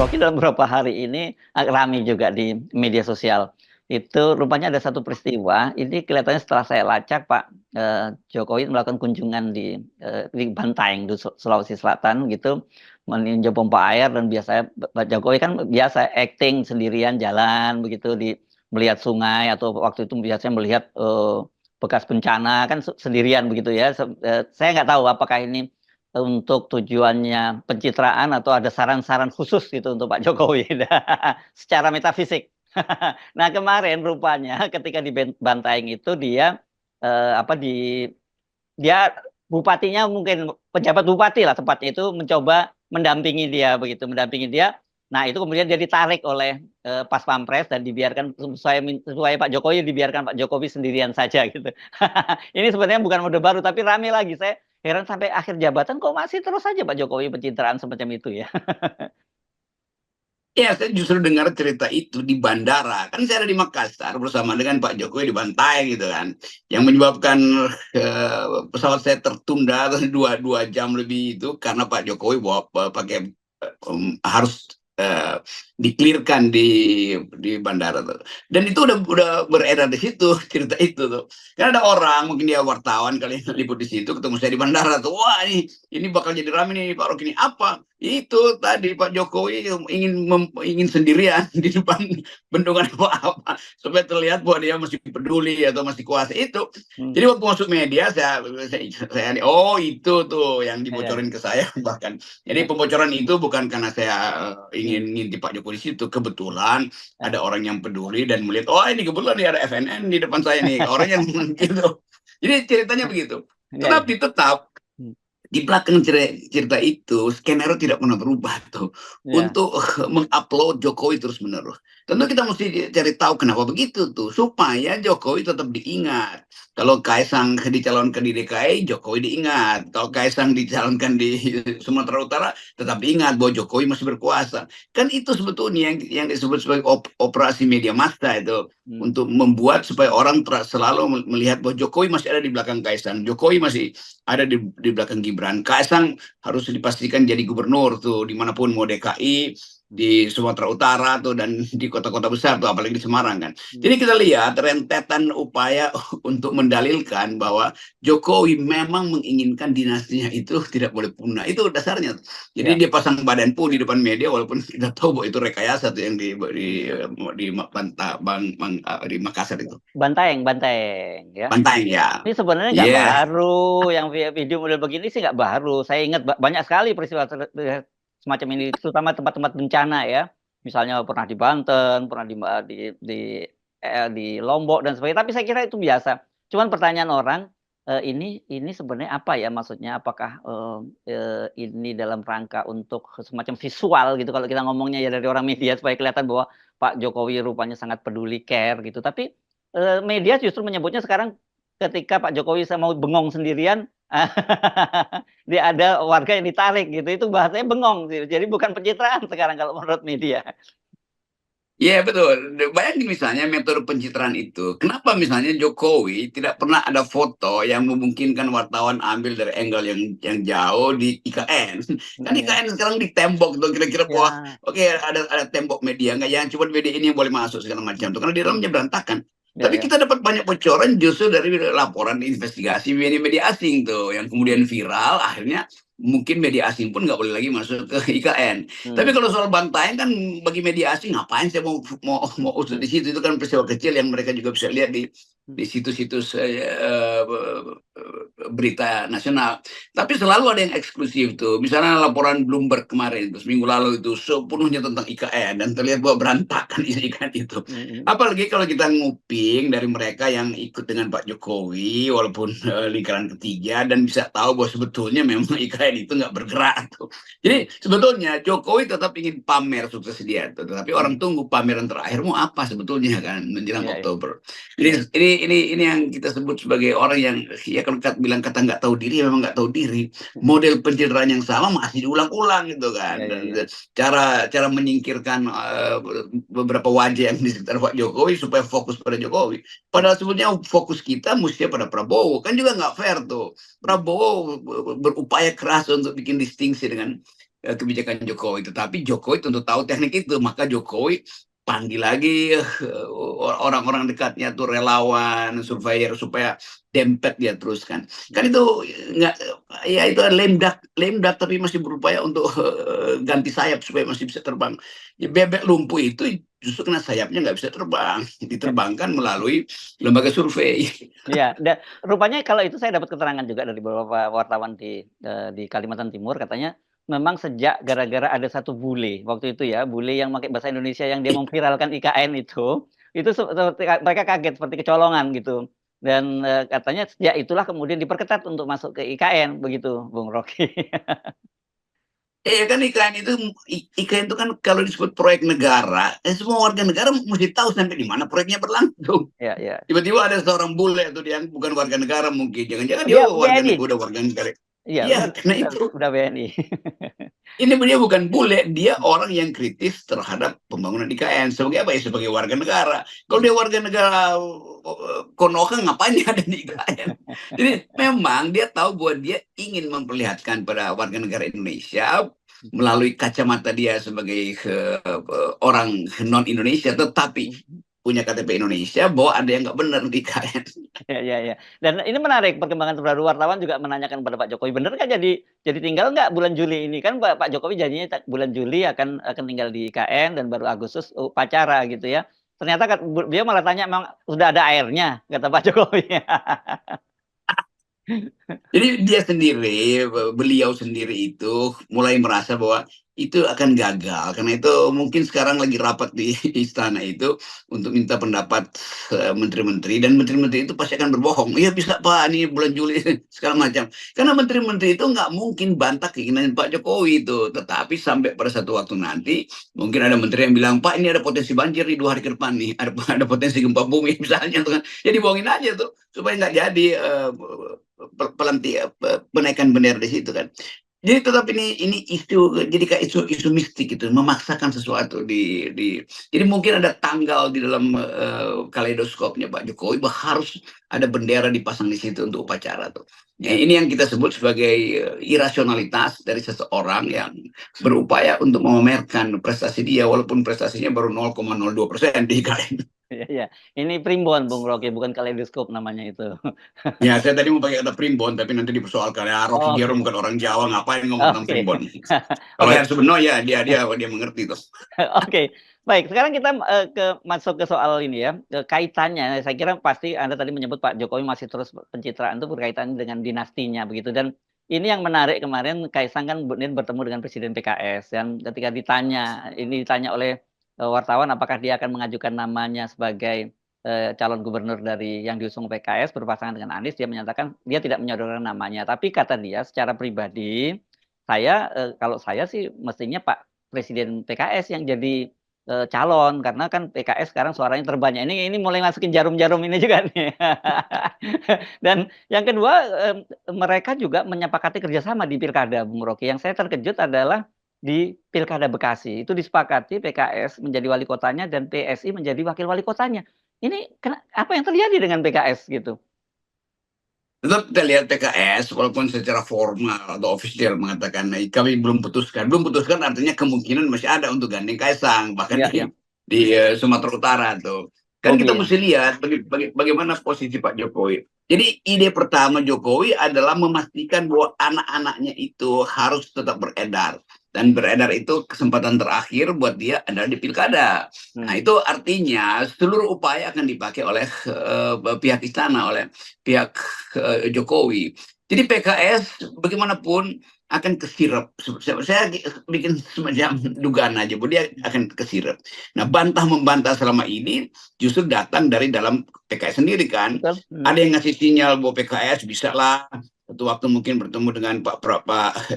Rocky dalam beberapa hari ini agak ramai juga di media sosial. Itu rupanya ada satu peristiwa, ini kelihatannya setelah saya lacak Pak, Jokowi melakukan kunjungan di Bantaeng di Sulawesi Selatan gitu, meninjau pompa air dan biasanya Pak Jokowi kan biasa acting sendirian jalan begitu melihat sungai atau waktu itu biasanya melihat, bekas bencana kan sendirian begitu ya, saya nggak tahu apakah ini untuk tujuannya pencitraan atau ada saran-saran khusus gitu untuk Pak Jokowi secara metafisik. Nah kemarin rupanya ketika di Bantaeng itu dia, apa, dia bupatinya mungkin pejabat bupati lah tepatnya itu mencoba mendampingi dia begitu, mendampingi dia. Nah itu kemudian dia ditarik oleh, Pas Pampres dan dibiarkan supaya Pak Jokowi dibiarkan Pak Jokowi sendirian saja gitu. Ini sebenarnya bukan mode baru tapi rame lagi, saya heran sampai akhir jabatan kok masih terus saja Pak Jokowi pencitraan semacam itu ya. Ya, saya justru dengar cerita itu di bandara. Kan saya ada di Makassar bersama dengan Pak Jokowi di Bantaeng gitu kan. Yang menyebabkan pesawat saya tertunda dua jam lebih itu karena Pak Jokowi pakai harus diklirkan di bandara tuh. Dan itu udah beredar di situ cerita itu tuh. Kan ada orang mungkin dia wartawan kali yang liput di situ ketemu saya di bandara tuh. Wah ini bakal jadi rame nih Pak Rocky ini apa? Itu tadi Pak Jokowi ingin sendirian di depan bendungan apa-apa supaya terlihat bahwa dia masih peduli atau masih kuasa itu. Jadi waktu masuk media saya oh itu tuh yang Iya, dibocorin ke saya bahkan. Jadi iya. pembocoran itu bukan karena saya Mmm, ingin ngintip Pak Jokowi di situ. Kebetulan ya. ada orang yang peduli dan melihat oh ini kebetulan nih ada FNN di depan saya nih orang yang gitu. Jadi ceritanya begitu. Iya, iya. Tetapi tetap Mmm, di belakang cerita itu, skenario tidak pernah berubah tuh iya, untuk mengupload Jokowi terus menerus. Tentu kita mesti cari tahu kenapa begitu tuh supaya Jokowi tetap diingat. Kalau Kaisang dicalonkan di DKI, Jokowi diingat. Kalau Kaisang dicalonkan di Sumatera Utara, tetap diingat bahwa Jokowi masih berkuasa. Kan itu sebetulnya yang disebut sebagai operasi media massa itu mmm, untuk membuat supaya orang selalu melihat bahwa Jokowi masih ada di belakang Kaisang. Jokowi masih ada di belakang Gibran. Kaisang harus dipastikan jadi gubernur tuh dimanapun mau DKI di Sumatera Utara tuh dan di kota-kota besar tuh apalagi di Semarang kan. mmm, Jadi kita lihat rentetan upaya untuk mendalilkan bahwa Jokowi memang menginginkan dinastinya itu tidak boleh punah. Itu dasarnya. Jadi iya. dia pasang badan pun di depan media walaupun kita tahu bahwa itu rekayasa tuh yang di Makassar itu. Bantaeng Bantaeng ya. Pantai ya. Ini sebenarnya nggak Iya. baru, yang video model begini sih nggak baru. Saya ingat banyak sekali peristiwa semacam ini, terutama tempat-tempat bencana ya. Misalnya pernah di Banten, pernah di Lombok dan sebagainya. Tapi saya kira itu biasa. Cuman pertanyaan orang, ini sebenarnya apa ya maksudnya? Apakah, ini dalam rangka untuk semacam visual gitu kalau kita ngomongnya ya dari orang media supaya kelihatan bahwa Pak Jokowi rupanya sangat peduli, care gitu. Tapi, media justru menyebutnya sekarang ketika Pak Jokowi mau bengong sendirian, dia ada warga yang ditarik gitu, itu bahasanya bengong sih. Jadi bukan pencitraan sekarang kalau menurut media. Iya betul. Bayangin misalnya metode pencitraan itu. Kenapa misalnya Jokowi tidak pernah ada foto yang memungkinkan wartawan ambil dari angle yang jauh di IKN. Kan Mhm, ya. IKN sekarang di tembok tuh kira-kira bahwa Ya, oke ada tembok media nggak yang cuma media ini yang boleh masuk segala macam tuh karena di dalamnya berantakan. ya, Tapi ya. kita dapat banyak bocoran justru dari laporan investigasi media-media asing tuh yang kemudian viral akhirnya mungkin media asing pun nggak boleh lagi masuk ke IKN. Tapi Mmm, kalau soal Bantaeng kan bagi media asing ngapain saya mau usut mhm, di situ itu kan peristiwa kecil yang mereka juga bisa lihat mhm. di situs-situs berita nasional. Tapi selalu ada yang eksklusif tuh. Misalnya laporan Bloomberg kemarin itu seminggu lalu itu sepenuhnya tentang IKN dan terlihat bahwa berantakan isi IKN itu. Mhm, Apalagi kalau kita nguping dari mereka yang ikut dengan Pak Jokowi walaupun lingkaran ketiga dan bisa tahu bahwa sebetulnya memang IKN itu nggak bergerak tuh. mhm, Jadi sebetulnya Jokowi tetap ingin pamer sukses dia, tetapi orang mhm. tunggu pameran terakhir mau apa sebetulnya kan menjelang Iya, iya, Oktober. iya. Ini yang kita sebut sebagai orang yang ya kalau bilang kata nggak tahu diri, ya memang nggak tahu diri. Mhm. Model pencitraan yang sama masih diulang-ulang gitu Iya, kan. iya, Dan iya. cara cara menyingkirkan beberapa wajah yang di sekitar Pak Jokowi supaya fokus pada Jokowi. Mhm, Padahal sebetulnya fokus kita mesti pada Prabowo. Kan juga nggak fair tuh. mhm. Prabowo berupaya keras untuk bikin distingsi dengan kebijakan Jokowi. Tetapi Jokowi tentu tahu teknik itu, maka Jokowi panggil lagi orang-orang dekatnya tuh, relawan, surveyor, supaya dempet dia teruskan. Kan itu nggak, ya itu lemdak tapi masih berupaya untuk ganti sayap supaya masih bisa terbang. Ya, bebek lumpuh itu justru kena sayapnya nggak bisa terbang, diterbangkan melalui lembaga survei. Iya, dan rupanya kalau itu saya dapat keterangan juga dari beberapa wartawan di Kalimantan Timur, katanya memang sejak gara-gara ada satu bule, waktu itu ya, bule yang pakai bahasa Indonesia yang dia memviralkan IKN itu seperti mereka kaget seperti kecolongan gitu. Dan, katanya sejak itulah kemudian diperketat untuk masuk ke IKN, begitu Bung Rocky. Iya kan, IKN itu kan kalau disebut proyek negara, semua warga negara mesti tahu sampai di mana proyeknya berlangsung. Iya iya. Tiba-tiba ada seorang bule atau dia bukan warga negara, mungkin jangan-jangan dia Dia warga WNI. negara, udah warga negara. Iya, Iya, karena itu udah WNI. ini dia bukan bule, dia orang yang kritis terhadap pembangunan IKN. Sebagai apa ya? Sebagai warga negara. Kalau dia warga negara Konoha, ngapain dia ada di IKN? Jadi memang dia tahu bahwa dia ingin memperlihatkan pada warga negara Indonesia melalui kacamata dia sebagai orang non Indonesia, tetapi punya KTP Indonesia, bahwa ada yang nggak benar di IKN. Ya ya ya. Dan ini menarik perkembangan terbaru, wartawan juga menanyakan pada Pak Jokowi, bener nggak jadi tinggal nggak bulan Juli ini? Kan Pak Jokowi janjinya bulan Juli akan tinggal di IKN dan baru Agustus upacara gitu ya. Ternyata beliau malah tanya, "Emang udah ada airnya?" Kata Pak Jokowi. Jadi dia sendiri, beliau sendiri itu mulai merasa bahwa itu akan gagal. Karena itu mungkin sekarang lagi rapat di istana itu untuk minta pendapat menteri-menteri, dan menteri-menteri itu pasti akan berbohong. Iya bisa Pak, ini bulan Juli segala macam. Karena menteri-menteri itu nggak mungkin bantah keinginan Pak Jokowi itu. Tetapi sampai pada satu waktu nanti mungkin ada menteri yang bilang, Pak ini ada potensi banjir di 2 hari ke depan nih, ada potensi gempa bumi misalnya tuh kan. Jadi bohongin aja tuh supaya nggak jadi penaikan bendera di situ kan. Jadi tetap ini isu, jadi kayak isu mistik gitu, memaksakan sesuatu jadi mungkin ada tanggal di dalam kaleidoskopnya Pak Jokowi bahwa harus ada bendera dipasang di situ untuk upacara tuh. Ya, ini yang kita sebut sebagai irasionalitas dari seseorang yang berupaya untuk memamerkan prestasi dia, walaupun prestasinya baru 0,02% di IKN. Iya iya. Ini primbon Bung Rocky, bukan kaleidoskop namanya itu. Ya, saya tadi mau pakai kata primbon, tapi nanti dipersoalkan, ya Rocky Oke. Gerung bukan orang Jawa, ngapain ngomong tentang Oke. primbon. Kalau Oke. Hersubenno ya dia mengerti tuh. Oke, baik. Sekarang kita, masuk ke soal ini ya, kaitannya saya kira pasti Anda tadi menyebut Pak Jokowi masih terus pencitraan itu berkaitan dengan dinastinya begitu, dan ini yang menarik kemarin Kaisang kan kemudian bertemu dengan Presiden PKS, dan ketika ditanya oleh, wartawan apakah dia akan mengajukan namanya sebagai, calon gubernur dari yang diusung PKS berpasangan dengan Anies, dia menyatakan dia tidak menyodorkan namanya. Tapi kata dia secara pribadi, kalau saya sih mestinya Pak Presiden PKS yang jadi, calon, karena kan PKS sekarang suaranya terbanyak. Ini mulai masukin jarum-jarum ini juga nih. Dan yang kedua, mereka juga menyepakati kerjasama di pilkada, Bung Rocky. Yang saya terkejut adalah di pilkada Bekasi, itu disepakati PKS menjadi wali kotanya dan PSI menjadi wakil wali kotanya. Ini apa yang terjadi dengan PKS gitu? Tetap kita lihat PKS, walaupun secara formal atau official mengatakan, nah, kami belum putuskan. Belum putuskan artinya kemungkinan masih ada untuk gandeng Kaisang, bahkan Iya iya. di Sumatera Utara tuh. Kan kita Bobi ya? mesti lihat bagaimana posisi Pak Jokowi. Jadi ide pertama Jokowi adalah memastikan bahwa anak-anaknya itu harus tetap beredar. Dan beredar itu kesempatan terakhir buat dia adalah di pilkada. Nah, itu artinya seluruh upaya akan dipakai oleh pihak istana, oleh pihak Jokowi. Jadi PKS bagaimanapun akan kesirep. Saya bikin semacam dugaan aja bahwa dia akan kesirep. Nah, bantah-membantah selama ini justru datang dari dalam PKS sendiri kan. Betul. Ada yang ngasih sinyal bahwa PKS bisa lah satu waktu mungkin bertemu dengan Pak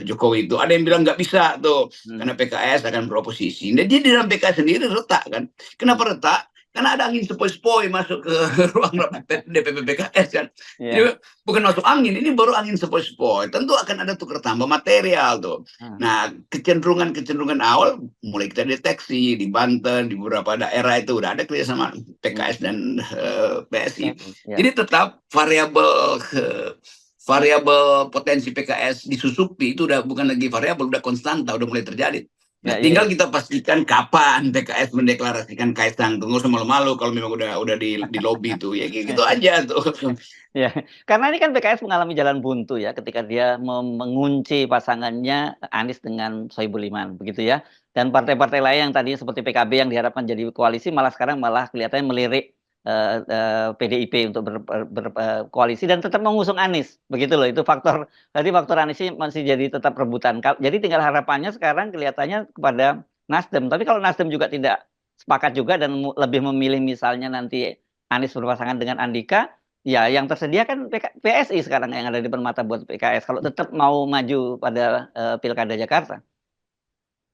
Jokowi itu. Ada yang bilang nggak bisa tuh, karena PKS akan beroposisi. Nah, dia di dalam PKS sendiri retak kan. Kenapa retak? Karena ada angin sepoi-sepoi masuk ke ruang rapat DPP PKS kan. Iya. Jadi bukan masuk angin, ini baru angin sepoi-sepoi. Tentu akan ada tukar tambah material tuh. Nah, kecenderungan awal mulai kita deteksi di Banten, di beberapa daerah itu udah ada kerjasama PKS dan PSI. Iya. Jadi tetap variabel variabel potensi PKS disusupi itu udah bukan lagi variabel, udah konstanta, udah mulai terjadi. Nah, Ya, ya, tinggal ya. kita pastikan kapan PKS mendeklarasikan Kaisang. Tunggu sama malu kalau memang udah di lobby itu ya gitu aja tuh. Ya, karena ini kan PKS mengalami jalan buntu ya, ketika dia mengunci pasangannya Anies dengan Sohibul Iman, begitu ya. Dan partai-partai lain yang tadinya seperti PKB yang diharapkan jadi koalisi, malah sekarang malah kelihatannya melirik PDIP untuk berkoalisi dan tetap mengusung Anies, begitu loh. Itu faktor, tadi faktor Anies ini masih jadi tetap rebutan. Jadi tinggal harapannya sekarang kelihatannya kepada Nasdem. Tapi kalau Nasdem juga tidak sepakat juga dan lebih memilih misalnya nanti Anies berpasangan dengan Andika, ya, yang tersedia kan PSI sekarang yang ada di permata buat PKS kalau tetap mau maju pada Pilkada Jakarta.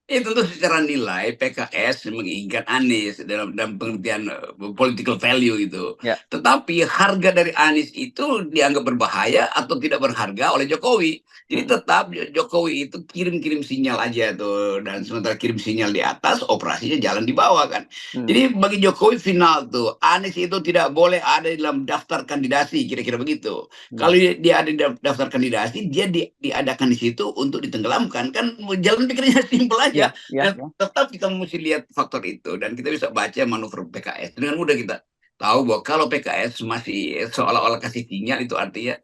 Tentu secara nilai PKS menginginkan Anies dalam pengertian political value itu. Ya. Tetapi harga dari Anies itu dianggap berbahaya atau tidak berharga oleh Jokowi. Jadi Hmm. tetap Jokowi itu kirim-kirim sinyal aja tuh, dan sementara kirim sinyal di atas, operasinya jalan di bawah kan. Hmm. Jadi bagi Jokowi final tuh, Anies itu tidak boleh ada dalam daftar kandidasi, kira-kira begitu. Hmm. Kalau dia ada di daftar kandidasi, dia diadakan di situ untuk ditenggelamkan. Kan jalan pikirnya simpel aja. Ya, ya, Dan ya. tetap kita mesti lihat faktor itu, dan kita bisa baca manuver PKS dengan mudah. Kita tahu bahwa kalau PKS masih seolah-olah kasih sinyal, itu artinya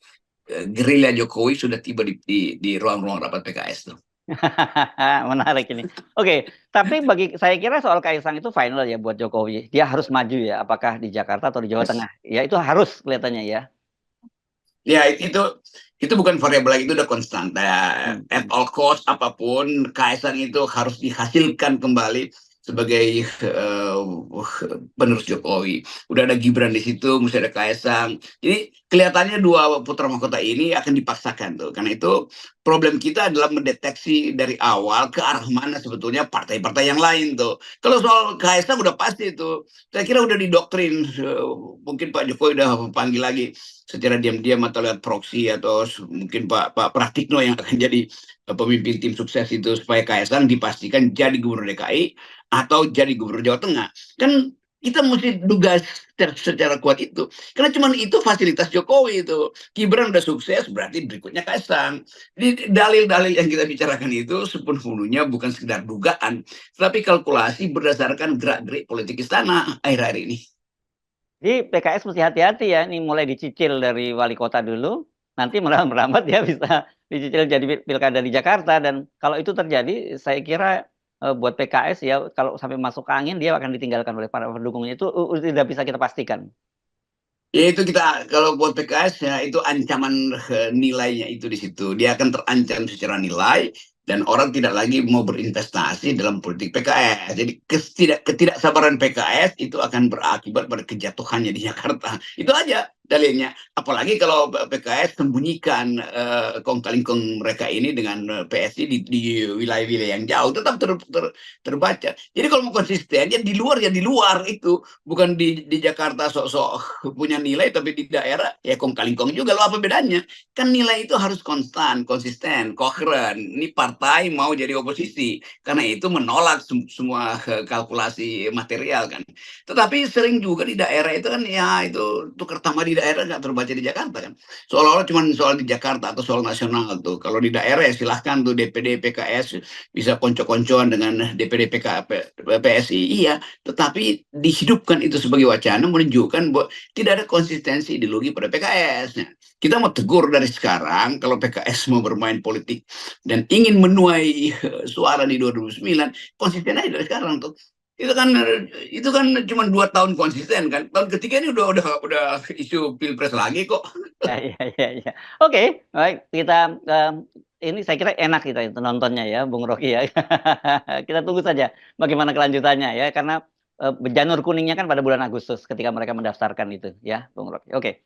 gerilya Jokowi sudah tiba di ruang-ruang rapat PKS tuh. Menarik ini. Oke, tapi bagi saya kira soal Kaisang itu final ya buat Jokowi. Dia harus maju ya, apakah di Jakarta atau di Jawa Yes. Tengah. Ya itu harus kelihatannya ya. Ya, itu bukan variabel lagi, itu udah konstan. Hmm. At all cost apapun, Kaisang itu harus dihasilkan kembali sebagai penerus Jokowi. Udah ada Gibran di situ, mesti ada Kaisang. Jadi kelihatannya dua putra mahkota ini akan dipaksakan tuh. Karena itu problem kita adalah mendeteksi dari awal ke arah mana sebetulnya partai-partai yang lain tuh. Kalau soal Kaisang udah pasti tuh. Saya kira udah didoktrin. Mungkin Pak Jokowi udah panggil lagi secara diam-diam atau lewat proksi, atau mungkin Pak Pratikno yang akan jadi pemimpin tim sukses itu, supaya Kaisang dipastikan jadi gubernur DKI atau jadi gubernur Jawa Tengah. Kan kita mesti duga secara kuat itu, karena cuma itu fasilitas Jokowi itu. Gibran udah sukses, berarti berikutnya Kaisang. Jadi dalil-dalil yang kita bicarakan itu sepenuhnya bukan sekedar dugaan, tapi kalkulasi berdasarkan gerak-gerik politik istana akhir-akhir ini. Jadi PKS mesti hati-hati ya, ini mulai dicicil dari wali kota dulu, nanti merambat dia bisa dicicil jadi pilkada di Jakarta, dan kalau itu terjadi saya kira buat PKS ya kalau sampai masuk angin dia akan ditinggalkan oleh para pendukungnya, itu tidak bisa kita pastikan. Ya itu, kita kalau buat PKS ya itu ancaman nilainya itu di situ. Dia akan terancam secara nilai, dan orang tidak lagi mau berinvestasi dalam politik PKS. Jadi ketidaksabaran PKS itu akan berakibat pada kejatuhannya di Jakarta. Itu aja dalilnya. Apalagi kalau PKS sembunyikan kong kali kong mereka ini dengan PSI di wilayah-wilayah yang jauh, tetap terbaca. Jadi kalau mau konsisten ya di luar itu, bukan di Jakarta sok-sok punya nilai, tapi di daerah ya kong kali kong juga. Lo apa bedanya? Kan nilai itu harus konsisten, koheren. Ini partai mau jadi oposisi, karena itu menolak semua kalkulasi material kan. Tetapi sering juga di daerah itu kan, ya itu tukar tambah di daerah nggak terbaca di Jakarta kan. Seolah-olah cuma soal di Jakarta atau soal nasional tuh. Kalau di daerah ya silahkan tuh DPD PKS bisa konco-koncoan dengan DPD PSI, iya. Tetapi dihidupkan itu sebagai wacana, menunjukkan bahwa tidak ada konsistensi ideologi pada PKS. Nah, kita mau tegur dari sekarang, kalau PKS mau bermain politik dan ingin menuai suara di 2009, konsisten aja dari sekarang tuh. Itu kan cuma 2 tahun konsisten kan. Tahun ketiga ini udah isu pilpres lagi kok. Ya, ya, ya, ya. Oke, baik, kita ini saya kira enak kita itu nontonnya ya, Bung Rocky ya. Kita tunggu saja bagaimana kelanjutannya ya, karena janur kuningnya kan pada bulan Agustus ketika mereka mendaftarkan itu ya, Bung Rocky. Oke.